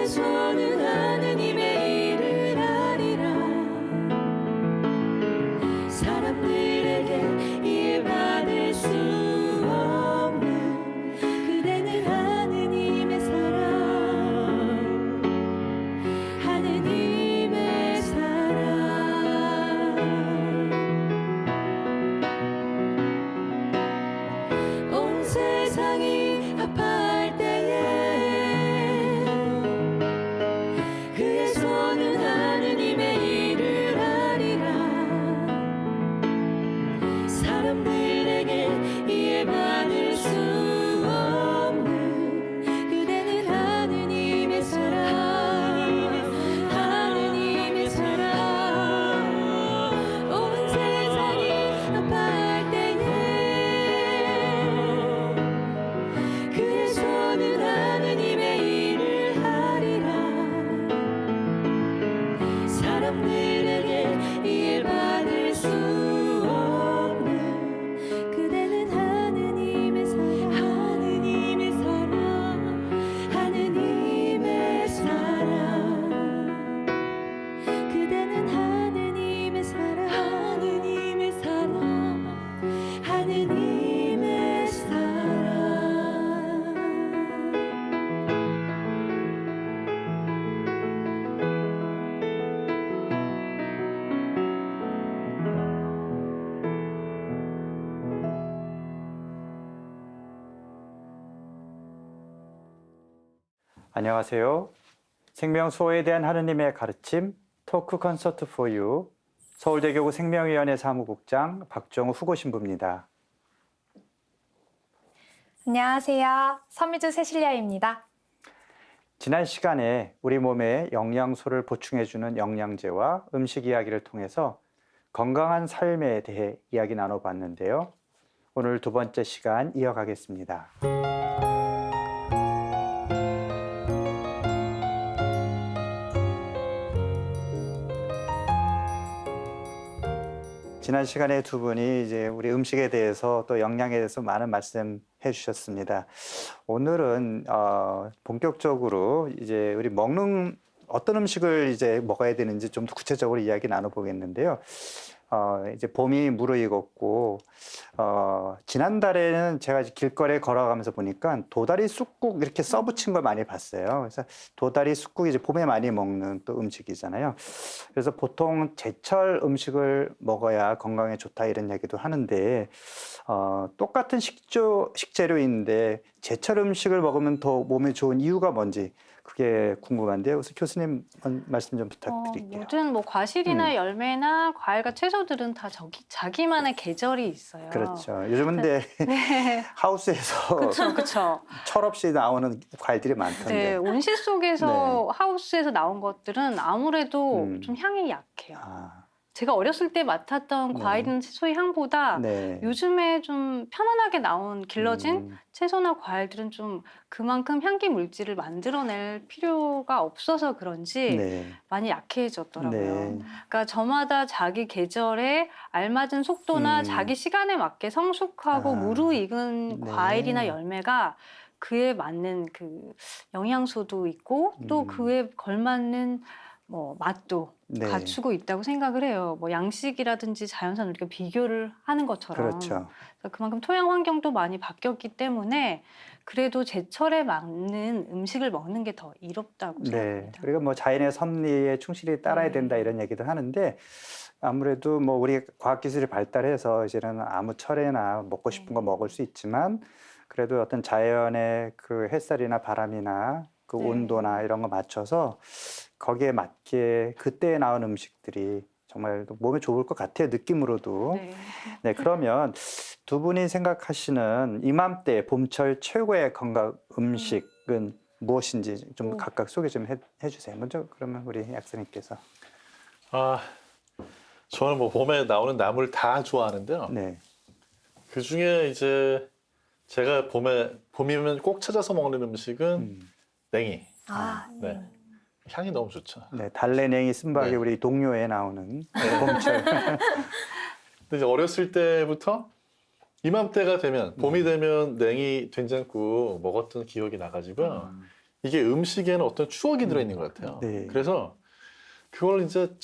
손은 하느님의 일을 하리라. 사람들에게 이해받을 수 없는 그대는 하느님의 사랑, 하느님의 사랑. 온 세상이 아파할 때에 그의 손은 하느님의 일을 하리라. 사람들에게 이해받을 수 없는 그대는 하느님의 사랑, 하느님의 사랑. 온 세상이 아파할 때에 그의 손은 하느님의 일을 하리라. 사람들에게 이해받을 수 없는 그대는 하느님의 사랑, 하느님의 사랑, 하느님의 사랑. 그대는 하느님의 사랑, 하느님의 사랑, 하느님의 사랑. 안녕하세요. 생명수호에 대한 하느님의 가르침 토크 콘서트 for you 서울대교구 생명위원회 사무국장 박정우 후보신부입니다. 안녕하세요. 서미주 세실리아입니다. 지난 시간에 우리 몸에 영양소를 보충해주는 영양제와 음식 이야기를 통해서 건강한 삶에 대해 이야기 나눠봤는데요. 오늘 두 번째 시간 이어가겠습니다. 지난 시간에 두 분이 이제 우리 음식에 대해서 또 영양에 대해서 많은 말씀해 주셨습니다. 오늘은 본격적으로 이제 우리 먹는 어떤 음식을 이제 먹어야 되는지 좀 더 구체적으로 이야기 나눠보겠는데요. 이제 봄이 무르익었고 지난달에는 제가 길거리에 걸어가면서 보니까 도다리 쑥국 이렇게 써붙인 걸 많이 봤어요. 그래서 도다리 쑥국이 이제 봄에 많이 먹는 또 음식이잖아요. 그래서 보통 제철 음식을 먹어야 건강에 좋다 이런 얘기도 하는데 똑같은 식재료인데 제철 음식을 먹으면 더 몸에 좋은 이유가 뭔지 그게 궁금한데요. 그래서 교수님 말씀 좀 부탁드릴게요. 모든 뭐 과실이나 열매나 과일과 채소들은 다 자기만의 계절이 있어요. 그렇죠. 요즘은 근데 네. 하우스에서 그렇죠. 철없이 나오는 과일들이 많던데. 네, 온실 속에서 하우스에서 나온 것들은 아무래도 좀 향이 약해요. 제가 어렸을 때 맡았던 네. 과일이나 채소의 향보다 네. 요즘에 좀 편안하게 나온 길러진 채소나 과일들은 좀 그만큼 향기 물질을 만들어낼 필요가 없어서 그런지 네. 많이 약해졌더라고요. 네. 그러니까 저마다 자기 계절에 알맞은 속도나 자기 시간에 맞게 성숙하고 무르익은 네. 과일이나 열매가 그에 맞는 그 영양소도 있고 또 그에 걸맞는 뭐 맛도 네. 갖추고 있다고 생각을 해요. 뭐 양식이라든지 자연산 우리가 비교를 하는 것처럼. 그렇죠. 그래서 그만큼 토양 환경도 많이 바뀌었기 때문에 그래도 제철에 맞는 음식을 먹는 게 더 이롭다고 네. 생각합니다. 그리고 뭐 자연의 섭리에 충실히 따라야 된다 이런 얘기도 하는데 아무래도 뭐 우리 과학기술이 발달해서 이제는 아무 철에나 먹고 싶은 거 먹을 수 있지만 그래도 어떤 자연의 그 햇살이나 바람이나 그 온도나 이런 거 맞춰서 거기에 맞게 그때 나온 음식들이 정말 몸에 좋을 것 같아요. 느낌으로도. 네. 네, 그러면 두 분이 생각하시는 이맘때 봄철 최고의 건강 음식은 무엇인지 좀 각각 소개 좀 해주세요. 먼저 그러면 우리 약사님께서. 저는 뭐 봄에 나오는 나물 다 좋아하는데요. 네. 그 중에 이제 제가 봄이면 꼭 찾아서 먹는 음식은 냉이. 네. 향이 너무 좋죠. 네, 달래냉이 쓴박이 네. 우리 동요에 나오는 봄철. 근데 이제 어렸을 때부터 이맘때가 되면 봄이 되면 냉이 된장국 먹었던 기억이 나가지고요. 이게 음식에는 어떤 추억이 들어있는 것 같아요. 네. 그래서 그걸 이제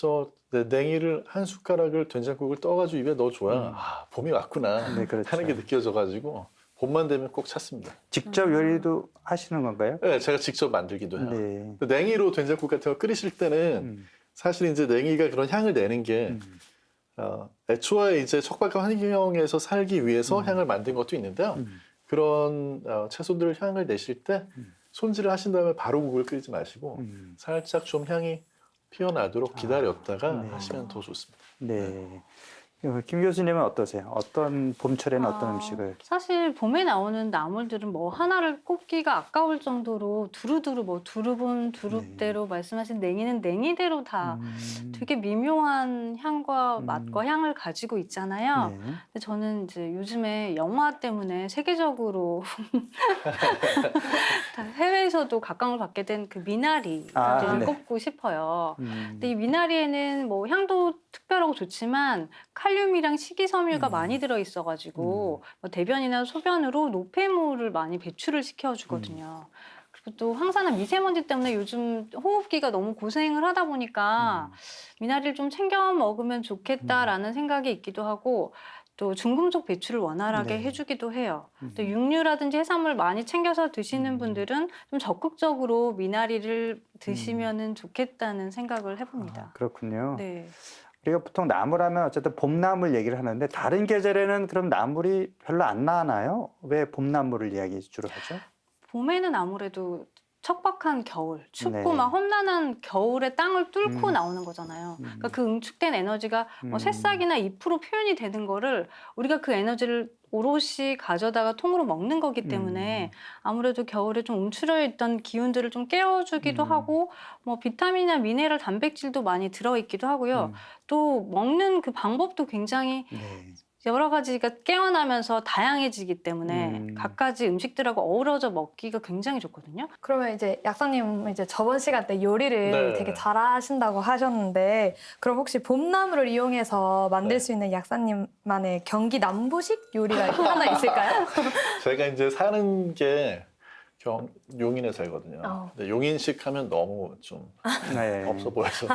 냉이를 한 숟가락을 된장국을 떠가지고 입에 넣어줘야 아, 봄이 왔구나 네, 그렇죠. 하는 게 느껴져가지고 봄만 되면 꼭 찾습니다. 직접 요리도 하시는 건가요? 네, 제가 직접 만들기도 해요. 네. 냉이로 된장국 같은 거 끓이실 때는 사실 이제 냉이가 그런 향을 내는 게 애초에 이제 척박한 환경에서 살기 위해서 향을 만든 것도 있는데요. 그런 채소들 향을 내실 때 손질을 하신 다음에 바로 국을 끓이지 마시고 살짝 좀 향이 피어나도록 기다렸다가 네. 하시면 더 좋습니다. 네. 김 교수님은 어떠세요? 어떤 봄철에는 어떤 음식을? 사실 봄에 나오는 나물들은 뭐 하나를 꼽기가 아까울 정도로 두루두루 뭐 두루분 두릅대로 말씀하신 냉이는 냉이대로 다 되게 미묘한 향과 맛과 향을 가지고 있잖아요. 네. 근데 저는 이제 요즘에 영화 때문에 세계적으로 다 해외에서도 각광을 받게 된 그 미나리를 네. 꼽고 싶어요. 근데 이 미나리에는 뭐 향도 특별하고 좋지만 칼륨이랑 식이섬유가 많이 들어 있어가지고 뭐 대변이나 소변으로 노폐물을 많이 배출을 시켜주거든요. 그리고 또 황사나 미세먼지 때문에 요즘 호흡기가 너무 고생을 하다 보니까 미나리를 좀 챙겨 먹으면 좋겠다라는 생각이 있기도 하고 또 중금속 배출을 원활하게 네. 해주기도 해요. 또 육류라든지 해산물 많이 챙겨서 드시는 분들은 좀 적극적으로 미나리를 드시면은 좋겠다는 생각을 해봅니다. 그렇군요. 네. 우리가 보통 나물하면 어쨌든 봄나물 얘기를 하는데 다른 계절에는 그럼 나물이 별로 안 나나요? 왜 봄나물을 이야기 주로 하죠? 봄에는 아무래도 척박한 겨울, 춥고 네. 막 험난한 겨울에 땅을 뚫고 나오는 거잖아요. 그러니까 그 응축된 에너지가 뭐 새싹이나 잎으로 표현이 되는 거를 우리가 그 에너지를 오롯이 가져다가 통으로 먹는 거기 때문에 아무래도 겨울에 좀 움츠려 있던 기운들을 좀 깨워주기도 하고 뭐 비타민이나 미네랄, 단백질도 많이 들어있기도 하고요. 또 먹는 그 방법도 굉장히 네. 여러 가지가 깨어나면서 다양해지기 때문에 갖가지 음식들하고 어우러져 먹기가 굉장히 좋거든요. 그러면 이제 약사님 이제 저번 시간 때 요리를 네. 되게 잘하신다고 하셨는데 그럼 혹시 봄나물을 이용해서 만들 네. 수 있는 약사님만의 경기 남부식 요리가 하나 있을까요? 제가 이제 사는 게 용인에 살거든요. 근데 용인식 하면 너무 좀 네. 없어 보여서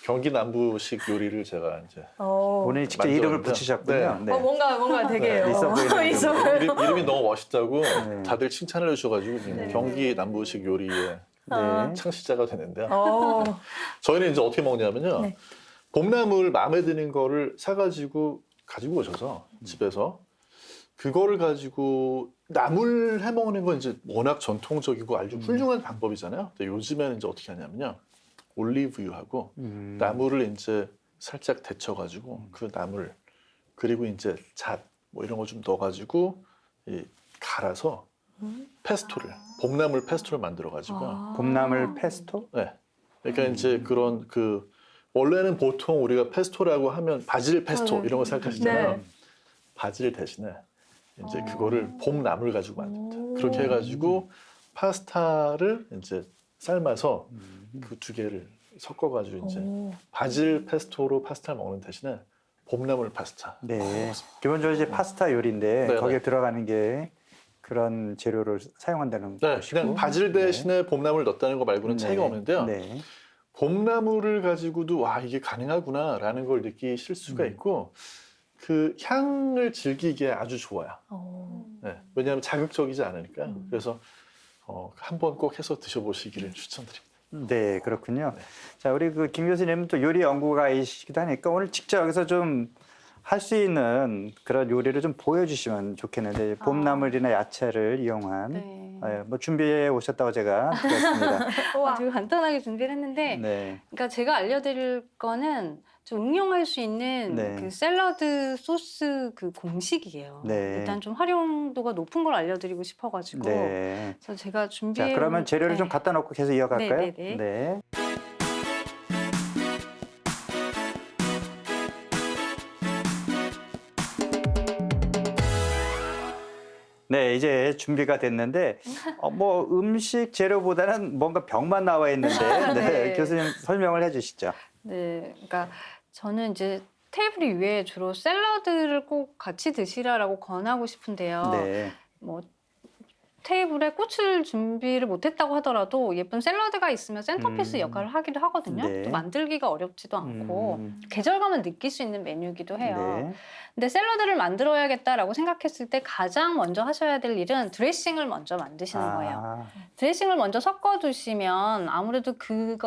경기 남부식 요리를 제가 이제 본인이 직접 이름을 만들었는데요. 붙이셨군요. 네. 뭔가 되게 네, 있어 보이는 있어 이름으로. 보여요. 이름이 너무 멋있다고 네. 다들 칭찬을 해주셔가지고 지금 경기 남부식 요리의 네. 창시자가 됐는데요. 저희는 이제 어떻게 먹냐면요. 네. 봄나물 마음에 드는 거를 사가지고 가지고 오셔서 집에서 그거를 가지고 나물 해 먹는 건 이제 워낙 전통적이고 아주 훌륭한 방법이잖아요. 근데 요즘에는 이제 어떻게 하냐면요. 올리브유하고 나물을 이제 살짝 데쳐가지고 그 나물 그리고 이제 잣 뭐 이런 거 좀 넣어가지고 갈아서 페스토를 봄나물 페스토를 만들어가지고 봄나물 페스토? 네. 그러니까 이제 그런 그 원래는 보통 우리가 페스토라고 하면 바질 페스토 이런 거 생각하시잖아요. 네. 바질 대신에 이제 그거를 봄나물 가지고 만듭니다. 그렇게 해가지고 파스타를 이제 삶아서 그 두 개를 섞어가지고 이제 바질 페스토로 파스타를 먹는 대신에 봄나물 파스타. 네. 기본적으로 이제 파스타 요리인데 네, 거기에 네. 들어가는 게 그런 재료를 사용한다는 네, 것이고. 그냥 바질 대신에 봄나물 넣었다는 거 말고는 차이가 없는데요. 네. 봄나물을 가지고도 와 이게 가능하구나라는 걸 느끼실 수가 있고 그 향을 즐기기에 아주 좋아요. 네, 왜냐하면 자극적이지 않으니까. 그래서 한번 꼭 해서 드셔보시기를 추천드립니다. 네, 그렇군요. 네. 자, 우리 그 김 교수님은 또 요리 연구가이시기도 하니까 오늘 직접 여기서 좀 할 수 있는 그런 요리를 좀 보여주시면 좋겠는데 봄나물이나 야채를 이용한 네. 뭐 준비해 오셨다고 제가 들었습니다. 아주 간단하게 준비를 했는데 네. 그러니까 제가 알려드릴 거는 좀 응용할 수 있는 네. 그 샐러드 소스 그 공식이에요. 네. 일단 좀 활용도가 높은 걸 알려드리고 싶어가지고 네. 그래서 제가 준비해 자, 그러면 재료를 좀 갖다 놓고 계속 이어갈까요? 네, 네, 네. 네. 네, 이제 준비가 됐는데 뭐 음식 재료보다는 뭔가 병만 나와 있는데 네, 네. 교수님 설명을 해주시죠. 네, 그러니까 저는 이제 테이블 위에 주로 샐러드를 꼭 같이 드시라라고 권하고 싶은데요. 네, 뭐 테이블에 꽃을 준비를 못했다고 하더라도 예쁜 샐러드가 있으면 센터피스 역할을 하기도 하거든요. 네. 또 만들기가 어렵지도 않고 계절감을 느낄 수 있는 메뉴이기도 해요. 네. 근데 샐러드를 만들어야겠다라고 생각했을 때 가장 먼저 하셔야 될 일은 드레싱을 먼저 만드시는 거예요. 드레싱을 먼저 섞어두시면 아무래도 그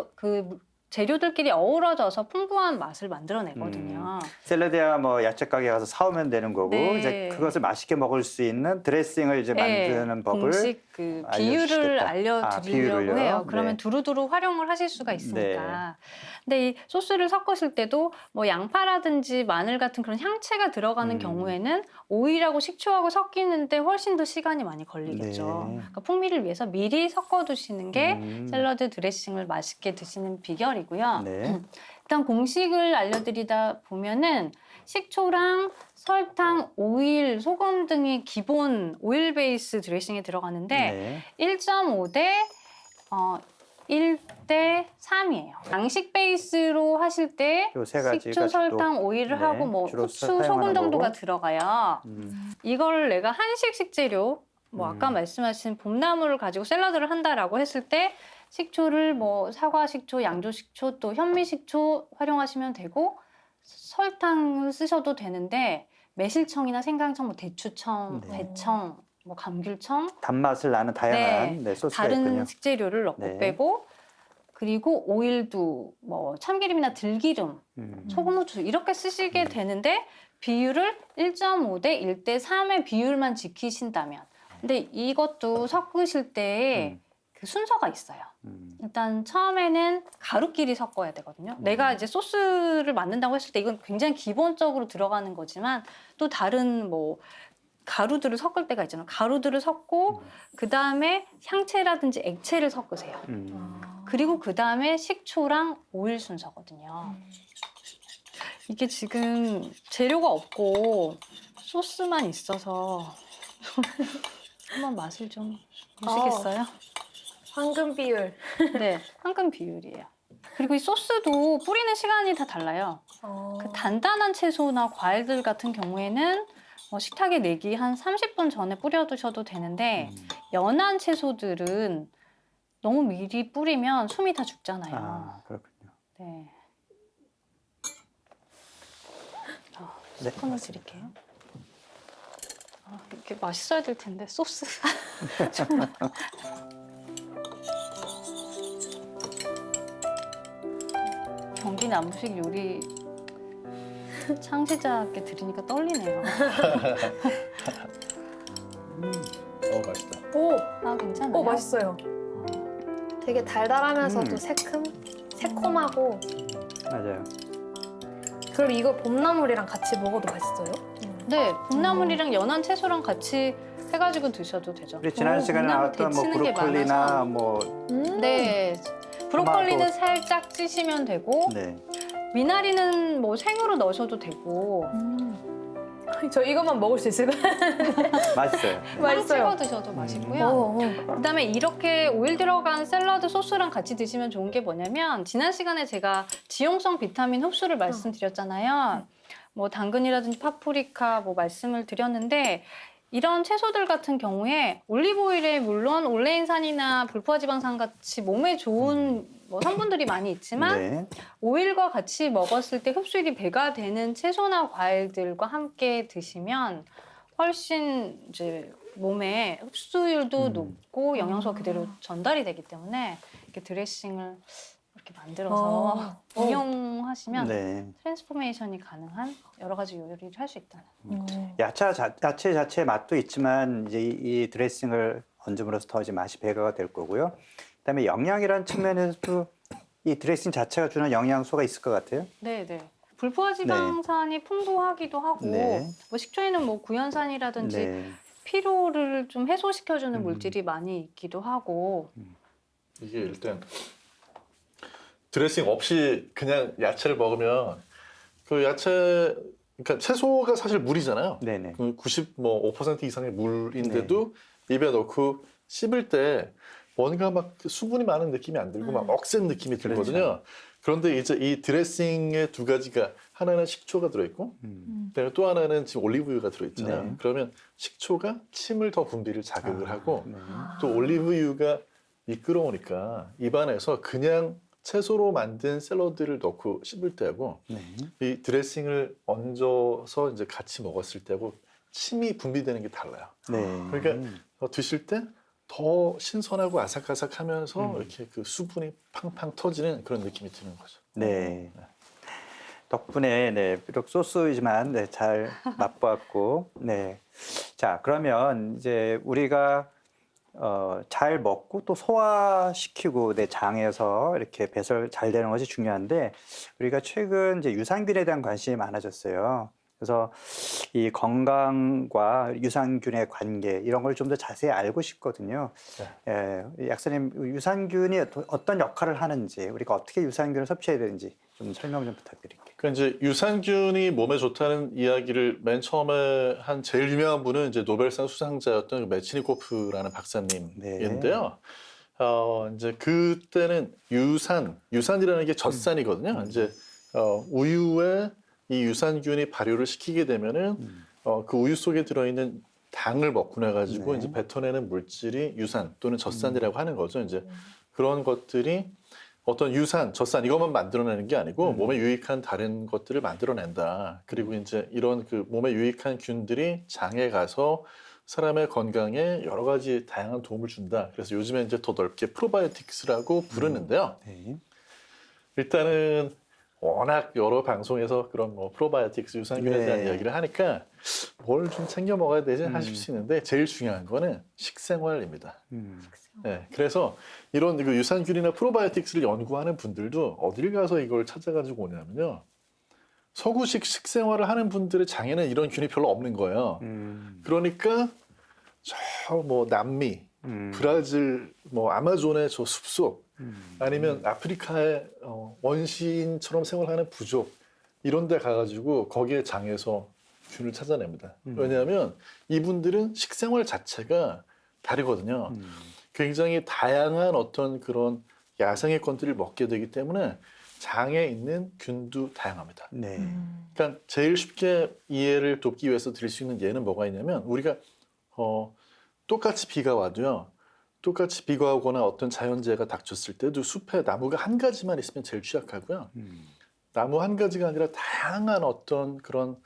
재료들끼리 어우러져서 풍부한 맛을 만들어내거든요. 샐러드야 뭐 야채 가게 가서 사오면 되는 거고 네. 이제 그것을 맛있게 먹을 수 있는 드레싱을 이제 만드는 법을 공식 그 비율을 알려주시겠다. 알려드리려고 비율을요? 해요. 그러면 네. 두루두루 활용을 하실 수가 있으니까. 근데 이 소스를 섞으실 때도 뭐 양파라든지 마늘 같은 그런 향채가 들어가는 경우에는 오일하고 식초하고 섞이는데 훨씬 더 시간이 많이 걸리겠죠. 네. 그러니까 풍미를 위해서 미리 섞어두시는 게 샐러드 드레싱을 맛있게 드시는 비결이고요. 네. 일단 공식을 알려드리다 보면은 식초랑 설탕, 오일, 소금 등이 기본 오일 베이스 드레싱에 들어가는데 네. 1.5대 1대 3이에요. 양식 베이스로 하실 때 요세 가지가 식초, 설탕, 오일을 네, 하고 뭐 주로 후추, 사용하는 소금 정도가 거고. 들어가요. 이걸 내가 한식 식재료 뭐 아까 말씀하신 봄나물을 가지고 샐러드를 한다라고 했을 때 식초를 뭐 사과 식초, 양조 식초, 또 현미 식초 활용하시면 되고 설탕을 쓰셔도 되는데 매실청이나 생강청, 뭐 대추청, 네. 대청, 뭐 감귤청 단맛을 나는 다양한 네, 소스가 다른 있군요. 식재료를 넣고 네. 빼고 그리고 오일도 뭐 참기름이나 들기름, 소금, 후추 이렇게 쓰시게 되는데 비율을 1.5대 1대 3의 비율만 지키신다면 근데 이것도 섞으실 때 그 순서가 있어요. 일단 처음에는 가루끼리 섞어야 되거든요. 내가 이제 소스를 만든다고 했을 때 이건 굉장히 기본적으로 들어가는 거지만 또 다른 뭐 가루들을 섞을 때가 있잖아요. 가루들을 섞고 그 다음에 향채라든지 액체를 섞으세요. 그리고 그 다음에 식초랑 오일 순서거든요. 이게 지금 재료가 없고 소스만 있어서 한번 맛을 좀 보시겠어요? 황금 비율. 네, 황금 비율이에요. 그리고 이 소스도 뿌리는 시간이 다 달라요. 그 단단한 채소나 과일들 같은 경우에는 식탁에 내기 한 30분 전에 뿌려두셔도 되는데 연한 채소들은 너무 미리 뿌리면 숨이 다 죽잖아요. 아, 그렇군요. 네. 네. 스푼을 드릴게요. 이렇게 맛있어야 될 텐데 소스. 경기 남부식 요리 창시자께 드리니까 떨리네요. 맛있다. 오, 아 괜찮아요? 맛있어요. 되게 달달하면서도 새콤하고. 맞아요. 그럼 이거 봄나물이랑 같이 먹어도 맛있어요? 네, 봄나물이랑 연한 채소랑 같이 해가지고 드셔도 되죠. 우리 지난 시간에 봄나물 나왔던 뭐 데치는 게 브로콜리나 많아서. 뭐 네, 브로콜리는 토마토. 살짝 찌시면 되고 네. 미나리는 뭐 생으로 넣으셔도 되고 저 이것만 먹을 수 있을까요? 맛있어요. 네. 빵 맛있어요. 찍어 드셔도 맛있고요. 그다음에 이렇게 오일 들어간 샐러드 소스랑 같이 드시면 좋은 게 뭐냐면 지난 시간에 제가 지용성 비타민 흡수를 말씀드렸잖아요. 뭐 당근이라든지 파프리카 뭐 말씀을 드렸는데 이런 채소들 같은 경우에 올리브오일에 물론 올레인산이나 불포화지방산 같이 몸에 좋은 뭐 성분들이 많이 있지만 네. 오일과 같이 먹었을 때 흡수율이 배가 되는 채소나 과일들과 함께 드시면 훨씬 이제 몸에 흡수율도 높고 영양소가 그대로 전달이 되기 때문에 이렇게 드레싱을 이렇게 만들어서 응용하시면 네. 트랜스포메이션이 가능한 여러 가지 요리를 할 수 있다는. 야채 자체의 맛도 있지만 이제 이 드레싱을 얹음으로써 더 이제 맛이 배가가 될 거고요. 그다음에 영양이라는 측면에서도 이 드레싱 자체가 주는 영양소가 있을 것 같아요. 네, 네. 불포화지방산이 풍부하기도 하고 네. 뭐 식초에는 뭐 구연산이라든지 네. 피로를 좀 해소시켜주는 물질이 많이 있기도 하고 이게 일단 드레싱 없이 그냥 야채를 먹으면 그 야채 그러니까 채소가 사실 물이잖아요. 네네. 그 95% 이상의 물인데도 입에 넣고 씹을 때 뭔가 막 수분이 많은 느낌이 안 들고 막 억센 느낌이 들거든요. 그런데 이제 이 드레싱의 두 가지가 하나는 식초가 들어있고 그다음에 또 하나는 지금 올리브유가 들어있잖아요. 네. 그러면 식초가 침을 더 분비를 자극을 하고 네. 또 올리브유가 미끄러우니까 입안에서 그냥 채소로 만든 샐러드를 넣고 씹을 때하고 네. 이 드레싱을 얹어서 이제 같이 먹었을 때하고 침이 분비되는 게 달라요. 네. 그러니까 드실 때 더 신선하고 아삭아삭하면서 이렇게 그 수분이 팡팡 터지는 그런 느낌이 드는 거죠. 네. 덕분에 네, 비록 소스이지만 네, 잘 맛보았고, 네. 자, 그러면 이제 우리가 잘 먹고 또 소화시키고 내 장에서 이렇게 배설 잘 되는 것이 중요한데 우리가 최근 이제 유산균에 대한 관심이 많아졌어요. 그래서 이 건강과 유산균의 관계 이런 걸 좀 더 자세히 알고 싶거든요. 예, 약사님 유산균이 어떤 역할을 하는지 우리가 어떻게 유산균을 섭취해야 되는지 좀 설명 좀 부탁드릴게요. 그러니까 이제 유산균이 몸에 좋다는 이야기를 맨 처음에 한 제일 유명한 분은 이제 노벨상 수상자였던 메치니코프라는 박사님인데요. 이제 그때는 유산이라는 게 젖산이거든요. 이제 우유에 이 유산균이 발효를 시키게 되면은 그 우유 속에 들어있는 당을 먹고 나가지고 네. 이제 뱉어내는 물질이 유산 또는 젖산이라고 하는 거죠. 이제 그런 것들이 어떤 유산, 젖산 이것만 만들어내는 게 아니고 몸에 유익한 다른 것들을 만들어낸다. 그리고 이제 이런 그 몸에 유익한 균들이 장에 가서 사람의 건강에 여러 가지 다양한 도움을 준다. 그래서 요즘에 이제 더 넓게 프로바이오틱스라고 부르는데요. 네. 일단은 워낙 여러 방송에서 그런 뭐 프로바이오틱스 유산균에 네. 대한 이야기를 하니까 뭘 좀 챙겨 먹어야 되지 하실 수 있는데 제일 중요한 거는 식생활입니다. 네, 그래서 이런 그 유산균이나 프로바이오틱스를 연구하는 분들도 어딜 가서 이걸 찾아가지고 오냐면요. 서구식 식생활을 하는 분들의 장에는 이런 균이 별로 없는 거예요. 그러니까 저 뭐 남미, 브라질, 뭐 아마존의 저 숲속 아니면 아프리카의 원시인처럼 생활하는 부족 이런 데 가가지고 거기에 장에서 균을 찾아냅니다. 왜냐하면 이분들은 식생활 자체가 다르거든요. 굉장히 다양한 어떤 그런 야생의 것들을 먹게 되기 때문에 장에 있는 균도 다양합니다. 네. 그러니까 제일 쉽게 이해를 돕기 위해서 드릴 수 있는 예는 뭐가 있냐면 우리가 똑같이 비가 와도요. 똑같이 비가 오거나 어떤 자연재해가 닥쳤을 때도 숲에 나무가 한 가지만 있으면 제일 취약하고요. 나무 한 가지가 아니라 다양한 어떤 그런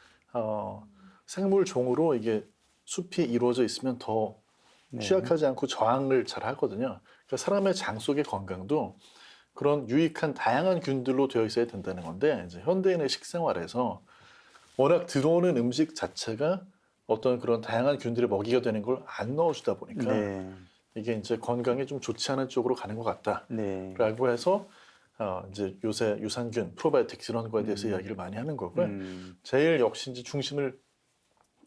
생물 종으로 이게 숲이 이루어져 있으면 더 취약하지 않고 저항을 잘 하거든요. 그러니까 사람의 장 속의 건강도 그런 유익한 다양한 균들로 되어 있어야 된다는 건데 이제 현대인의 식생활에서 워낙 들어오는 음식 자체가 어떤 그런 다양한 균들의 먹이가 되는 걸 안 넣어주다 보니까 네. 이게 이제 건강에 좀 좋지 않은 쪽으로 가는 것 같다라고 네. 해서 이제 요새 유산균, 프로바이오틱스 이런 거에 대해서 이야기를 많이 하는 거고요. 제일 역시 이제 중심을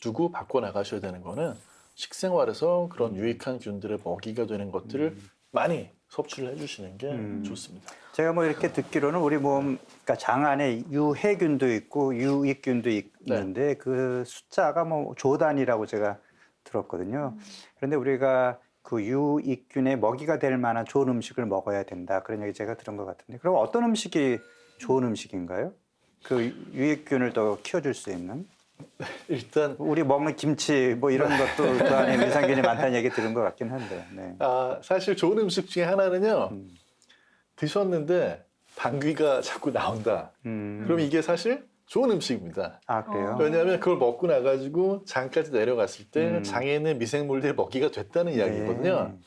두고 바꿔 나가셔야 되는 거는 식생활에서 그런 유익한 균들의 먹이가 되는 것들을 많이 섭취를 해주시는 게 좋습니다. 제가 뭐 이렇게 듣기로는 우리 몸, 그러니까 장 안에 유해균도 있고 유익균도 있는데 그 숫자가 뭐 조 단위라고 제가 들었거든요. 그런데 우리가 그 유익균의 먹이가 될 만한 좋은 음식을 먹어야 된다. 그런 얘기 제가 들은 것 같은데. 그럼 어떤 음식이 좋은 음식인가요? 그 유익균을 더 키워줄 수 있는? 일단 우리 먹는 김치 뭐 이런 것도 그 안에 유산균이 많다는 얘기 들은 것 같긴 한데. 네. 사실 좋은 음식 중에 하나는요. 드셨는데 방귀가 자꾸 나온다. 그럼 이게 사실 좋은 음식입니다. 아, 그래요? 왜냐하면 그걸 먹고 나가지고 장까지 내려갔을 때 장에 있는 미생물들이 먹이가 됐다는 이야기거든요.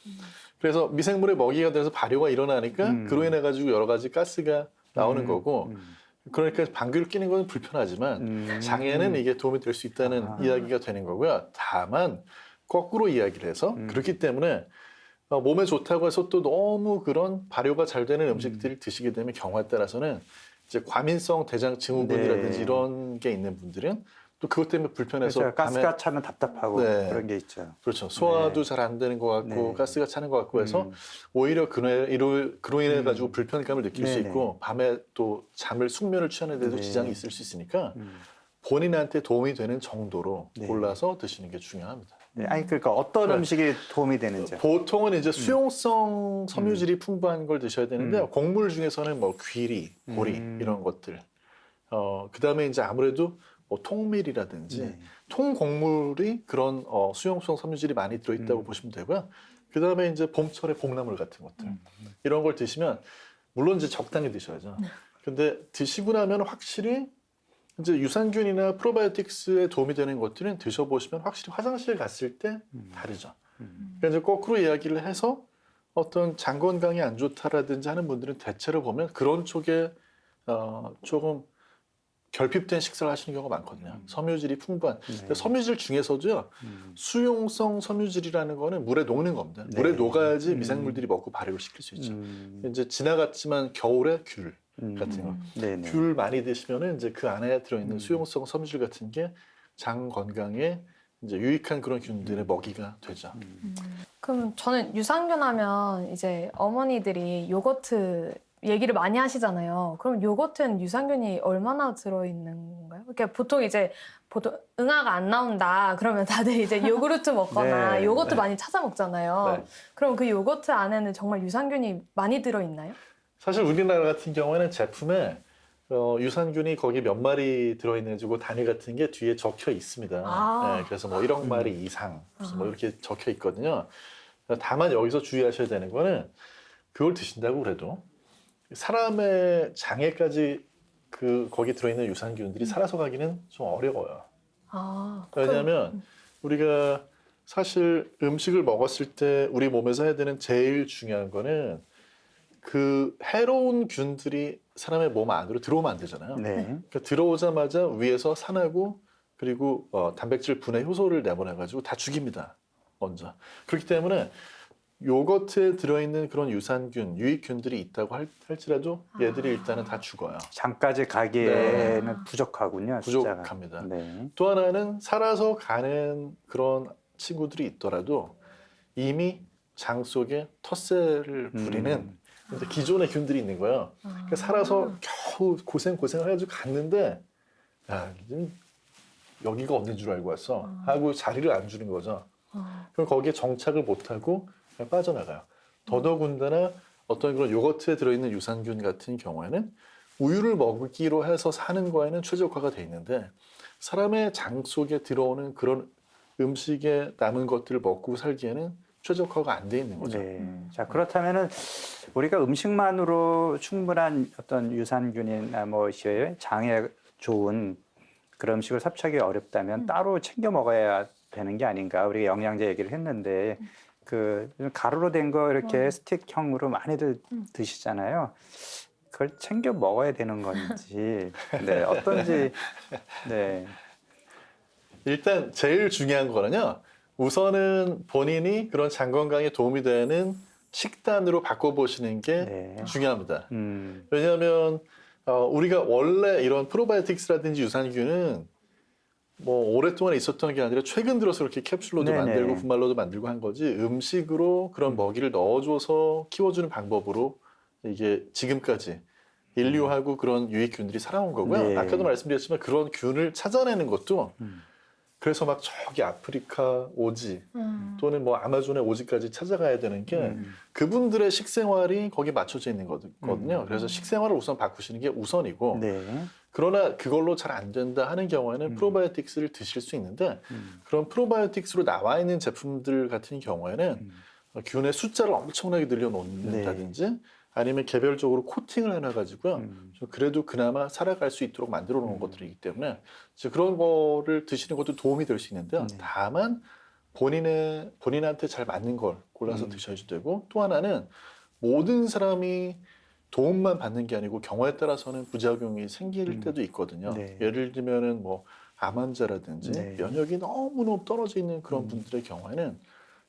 그래서 미생물의 먹이가 돼서 발효가 일어나니까 그로 인해 가지고 여러 가지 가스가 나오는 거고 그러니까 방귀를 뀌는 건 불편하지만 장에는 이게 도움이 될 수 있다는 이야기가 되는 거고요. 다만 거꾸로 이야기를 해서 그렇기 때문에 몸에 좋다고 해서 또 너무 그런 발효가 잘 되는 음식들을 드시게 되면 경우에 따라서는 이제 과민성 대장 증후군이라든지 네. 이런 게 있는 분들은 또 그것 때문에 불편해서 그렇죠. 가스가 차면 답답하고 네. 그런 게 있죠. 그렇죠. 소화도 잘 안 되는 것 같고 네. 가스가 차는 것 같고 해서 오히려 그로 인해 가지고 불편감을 느낄 수 네네. 있고 밤에 또 잠을 숙면을 취하는 데도 네. 지장이 있을 수 있으니까 본인한테 도움이 되는 정도로 네. 골라서 드시는 게 중요합니다. 네. 아니 그러니까 어떤 네. 음식이 도움이 되는지. 보통은 이제 수용성 섬유질이 풍부한 걸 드셔야 되는데요. 곡물 중에서는 뭐 귀리, 보리 이런 것들. 그다음에 이제 아무래도 뭐 통밀이라든지 네. 통곡물이 그런 수용성 섬유질이 많이 들어있다고 보시면 되고요. 그다음에 이제 봄철에 봄나물 같은 것들 이런 걸 드시면 물론 이제 적당히 드셔야죠. 근데 드시고 나면 확실히 이제 유산균이나 프로바이오틱스에 도움이 되는 것들은 드셔보시면 확실히 화장실 갔을 때 다르죠. 그러니까 이제 거꾸로 이야기를 해서 어떤 장 건강이 안 좋다라든지 하는 분들은 대체로 보면 그런 쪽에 조금 결핍된 식사를 하시는 경우가 많거든요. 섬유질이 풍부한. 네. 섬유질 중에서도요. 수용성 섬유질이라는 거는 물에 녹는 겁니다. 물에 네. 녹아야지 미생물들이 먹고 발육을 시킬 수 있죠. 이제 지나갔지만 겨울에 귤 같은 거. 네네. 귤 많이 드시면은 이제 그 안에 들어있는 수용성 섬유질 같은 게 장 건강에 이제 유익한 그런 균들의 먹이가 되죠. 그럼 저는 유산균 하면 이제 어머니들이 요거트 얘기를 많이 하시잖아요. 그럼 요거트는 유산균이 얼마나 들어있는 건가요? 그러니까 보통 응아가 안 나온다 그러면 다들 이제 요구르트 먹거나 네. 요거트 네. 많이 찾아 먹잖아요. 네. 그럼 그 요거트 안에는 정말 유산균이 많이 들어있나요? 사실 우리나라 같은 경우에는 제품에 유산균이 거기 몇 마리 들어있는지 그 단위 같은 게 뒤에 적혀 있습니다. 아. 네, 그래서 뭐 1억 마리 이상 무슨 뭐 이렇게 적혀 있거든요. 다만 여기서 주의하셔야 되는 거는 그걸 드신다고 그래도 사람의 장에까지 거기 들어있는 유산균들이 살아서 가기는 좀 어려워요. 아, 왜냐하면 우리가 사실 음식을 먹었을 때 우리 몸에서 해야 되는 제일 중요한 거는 그 해로운 균들이 사람의 몸 안으로 들어오면 안 되잖아요. 네. 그러니까 들어오자마자 위에서 산하고 그리고 단백질 분해 효소를 내보내가지고 다 죽입니다. 먼저. 그렇기 때문에 요거트에 들어있는 그런 유산균, 유익균들이 있다고 할지라도 얘들이 일단은 다 죽어요. 장까지 가기에는 부족하군요. 숫자가. 부족합니다. 네. 또 하나는 살아서 가는 그런 친구들이 있더라도 이미 장 속에 텃세를 부리는 이제 기존의 균들이 있는 거예요. 그러니까 살아서 겨우 고생을 해가지고 갔는데 야, 여기가 어딘 줄 알고 왔어 하고 자리를 안 주는 거죠. 그럼 거기에 정착을 못하고 그냥 빠져나가요. 더더군다나 어떤 그런 요거트에 들어있는 유산균 같은 경우에는 우유를 먹기로 해서 사는 거에는 최적화가 돼 있는데 사람의 장 속에 들어오는 그런 음식에 남은 것들을 먹고 살기에는 최적화가 안 돼 있는 거죠. 네. 자, 그렇다면은 우리가 음식만으로 충분한 어떤 유산균이나 장에 좋은 그런 음식을 섭취하기 어렵다면 따로 챙겨 먹어야 되는 게 아닌가. 우리가 영양제 얘기를 했는데 가루로 된 거 이렇게 스틱형으로 많이들 드시잖아요. 그걸 챙겨 먹어야 되는 건지, 네, 어떤지, 네. 일단 제일 중요한 거는요. 우선은 본인이 그런 장 건강에 도움이 되는 식단으로 바꿔보시는 게 네. 중요합니다. 왜냐하면 우리가 원래 이런 프로바이오틱스라든지 유산균은 뭐 오랫동안 있었던 게 아니라 최근 들어서 이렇게 캡슐로도 네네. 만들고 분말로도 만들고 한 거지 음식으로 그런 먹이를 넣어줘서 키워주는 방법으로 이게 지금까지 인류하고 그런 유익균들이 살아온 거고요. 네. 아까도 말씀드렸지만 그런 균을 찾아내는 것도 그래서 막 저기 아프리카 오지 또는 뭐 아마존의 오지까지 찾아가야 되는 게 그분들의 식생활이 거기에 맞춰져 있는 거거든요. 그래서 식생활을 우선 바꾸시는 게 우선이고 네. 그러나 그걸로 잘 안 된다 하는 경우에는 프로바이오틱스를 드실 수 있는데 그런 프로바이오틱스로 나와 있는 제품들 같은 경우에는 균의 숫자를 엄청나게 늘려놓는다든지 아니면 개별적으로 코팅을 해놔가지고요. 좀 그래도 그나마 살아갈 수 있도록 만들어 놓은 것들이기 때문에 이제 그런 거를 드시는 것도 도움이 될 수 있는데요. 다만 본인한테 잘 맞는 걸 골라서 드셔야 되고 또 하나는 모든 사람이 도움만 받는 게 아니고 경우에 따라서는 부작용이 생길 때도 있거든요. 네. 예를 들면은 뭐 암 환자라든지 네. 면역이 너무너무 떨어져 있는 그런 분들의 경우에는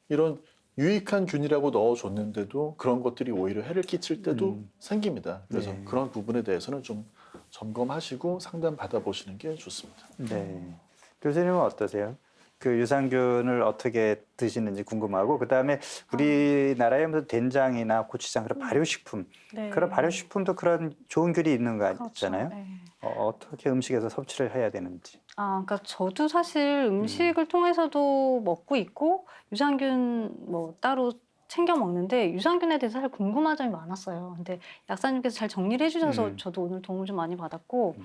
이런 유익한 균이라고 넣어줬는데도 그런 것들이 오히려 해를 끼칠 때도 생깁니다. 그래서 네. 그런 부분에 대해서는 좀 점검하시고 상담 받아보시는 게 좋습니다. 네. 교수님은 어떠세요? 그 유산균을 어떻게 드시는지 궁금하고 그다음에 우리나라에 무슨 된장이나 고추장 그런 발효식품 네. 그런 발효식품도 그런 좋은 균이 있는 거 그렇죠. 있잖아요. 네. 어떻게 음식에서 섭취를 해야 되는지. 그러니까 저도 사실 음식을 통해서도 먹고 있고 유산균 뭐 따로 챙겨 먹는데 유산균에 대해서 사실 궁금한 점이 많았어요. 근데 약사님께서 잘 정리를 해주셔서 저도 오늘 도움을 좀 많이 받았고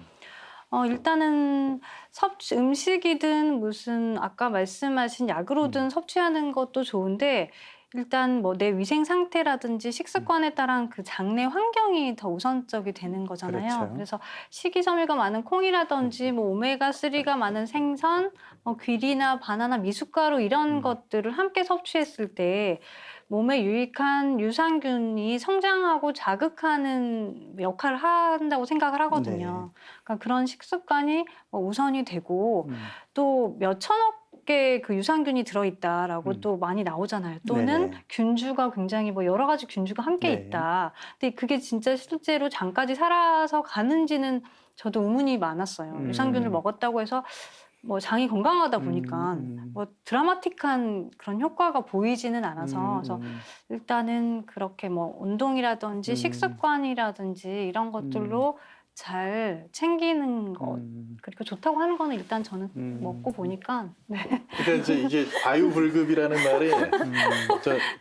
일단은 음식이든 무슨 아까 말씀하신 약으로든 섭취하는 것도 좋은데 일단 뭐 내 위생 상태라든지 식습관에 따른 그 장내 환경이 더 우선적이 되는 거잖아요. 그렇죠. 그래서 식이섬유가 많은 콩이라든지 뭐 오메가3가 많은 생선, 귀리나 바나나, 미숫가루 이런 것들을 함께 섭취했을 때 몸에 유익한 유산균이 성장하고 자극하는 역할을 한다고 생각을 하거든요. 그러니까 그런 식습관이 우선이 되고 또 몇 천억 개 그 유산균이 들어있다라고 또 많이 나오잖아요. 또는 네네. 균주가 굉장히 뭐 여러 가지 균주가 함께 네. 있다. 근데 그게 진짜 실제로 장까지 살아서 가는지는 저도 의문이 많았어요. 유산균을 먹었다고 해서 뭐 장이 건강하다 보니까 뭐 드라마틱한 그런 효과가 보이지는 않아서 그래서 일단은 그렇게 뭐 운동이라든지 식습관이라든지 이런 것들로 잘 챙기는 것 그리고 좋다고 하는 거는 일단 저는 먹고 보니까 네. 그러니까 이제 이게 과유불급이라는 말이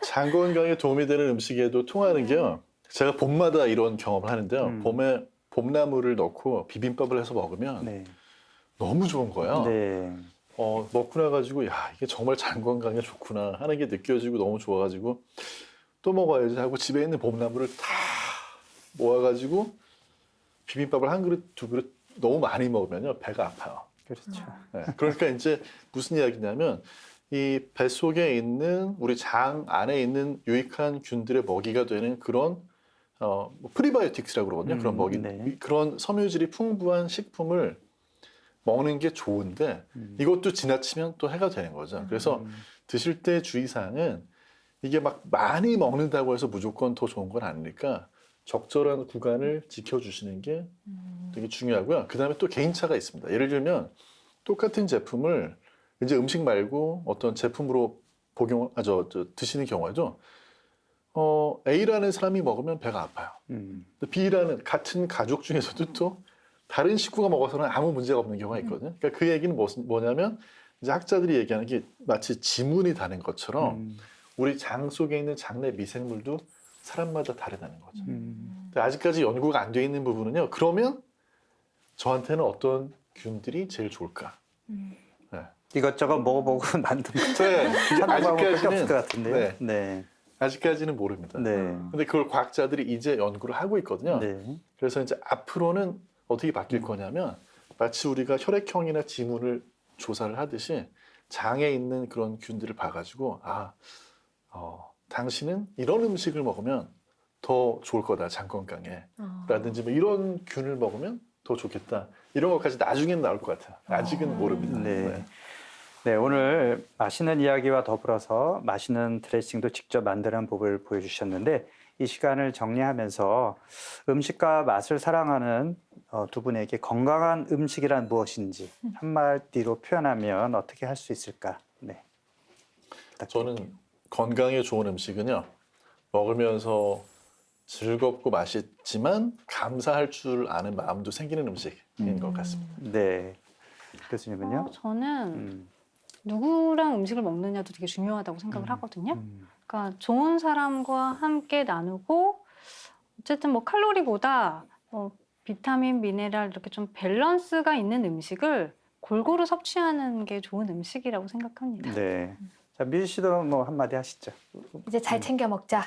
장 건강에 도움이 되는 음식에도 통하는 게요. 제가 봄마다 이런 경험을 하는데요. 봄에 봄나물을 넣고 비빔밥을 해서 먹으면 네. 너무 좋은 거예요. 네. 먹고 나가지고 야 이게 정말 장 건강에 좋구나 하는 게 느껴지고 너무 좋아가지고 또 먹어야지 하고 집에 있는 봄나물을 다 모아가지고 비빔밥을 한 그릇 두 그릇 너무 많이 먹으면요 배가 아파요. 그렇죠. 네, 그러니까 이제 무슨 이야기냐면 이 뱃속에 있는 우리 장 안에 있는 유익한 균들의 먹이가 되는 그런 뭐 프리바이오틱스라고 그러거든요. 그런 먹이 네. 그런 섬유질이 풍부한 식품을 먹는 게 좋은데 이것도 지나치면 또 해가 되는 거죠. 그래서 드실 때 주의사항은 이게 막 많이 먹는다고 해서 무조건 더 좋은 건 아니니까 적절한 구간을 지켜주시는 게 되게 중요하고요. 그 다음에 또 개인차가 있습니다. 예를 들면 똑같은 제품을 이제 음식 말고 어떤 제품으로 드시는 경우에도 A라는 사람이 먹으면 배가 아파요. B라는 같은 가족 중에서도 또 다른 식구가 먹어서는 아무 문제가 없는 경우가 있거든요. 그러니까 그 얘기는 뭐냐면 이제 학자들이 얘기하는 게 마치 지문이 다른 것처럼 우리 장 속에 있는 장내 미생물도 사람마다 다르다는 거죠. 근데 아직까지 연구가 안 돼 있는 부분은요. 그러면 저한테는 어떤 균들이 제일 좋을까? 네. 이것저것 먹어보고 만든 네. 방법밖에 없을 것 같은데요. 네. 네. 아직까지는 모릅니다. 네. 근데 그걸 과학자들이 이제 연구를 하고 있거든요. 네. 그래서 이제 앞으로는 어떻게 바뀔 거냐면 마치 우리가 혈액형이나 지문을 조사를 하듯이 장에 있는 그런 균들을 봐가지고 당신은 이런 음식을 먹으면 더 좋을 거다 장 건강에 라든지 뭐 이런 균을 먹으면 더 좋겠다 이런 것까지 나중에는 나올 것 같아요. 아직은 모릅니다. 네. 네, 오늘 맛있는 이야기와 더불어서 맛있는 드레싱도 직접 만드는 법을 보여주셨는데 이 시간을 정리하면서 음식과 맛을 사랑하는 두 분에게 건강한 음식이란 무엇인지 한마디로 표현하면 어떻게 할 수 있을까? 네. 부탁드릴게요. 저는 건강에 좋은 음식은요. 먹으면서 즐겁고 맛있지만 감사할 줄 아는 마음도 생기는 음식인 것 같습니다. 네. 교수님은요? 저는 누구랑 음식을 먹느냐도 되게 중요하다고 생각을 하거든요. 그러니까 좋은 사람과 함께 나누고 어쨌든 뭐 칼로리보다 뭐 비타민, 미네랄 이렇게 좀 밸런스가 있는 음식을 골고루 섭취하는 게 좋은 음식이라고 생각합니다. 네. 자, 미주 씨도 뭐 한마디 하시죠. 이제 잘 챙겨 먹자.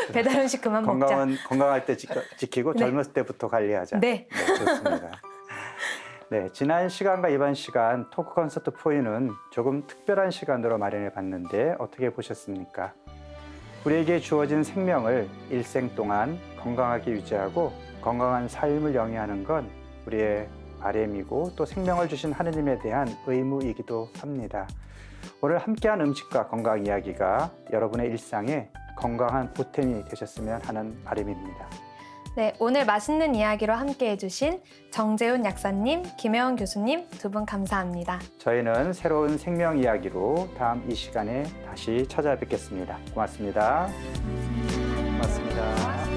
네. 배달 음식 그만 먹자. 건강할 때 지키고 네. 젊었을 때부터 관리하자. 네. 네, 좋습니다. 네, 지난 시간과 이번 시간 토크 콘서트 4U는 조금 특별한 시간으로 마련해 봤는데 어떻게 보셨습니까? 우리에게 주어진 생명을 일생 동안 건강하게 유지하고 건강한 삶을 영위하는 건 우리의 바람이고 또 생명을 주신 하느님에 대한 의무이기도 합니다. 오늘 함께한 음식과 건강 이야기가 여러분의 일상에 건강한 보탬이 되셨으면 하는 바람입니다. 네, 오늘 맛있는 이야기로 함께 해주신 정재훈 약사님, 김혜원 교수님 두 분 감사합니다. 저희는 새로운 생명 이야기로 다음 이 시간에 다시 찾아뵙겠습니다. 고맙습니다. 고맙습니다.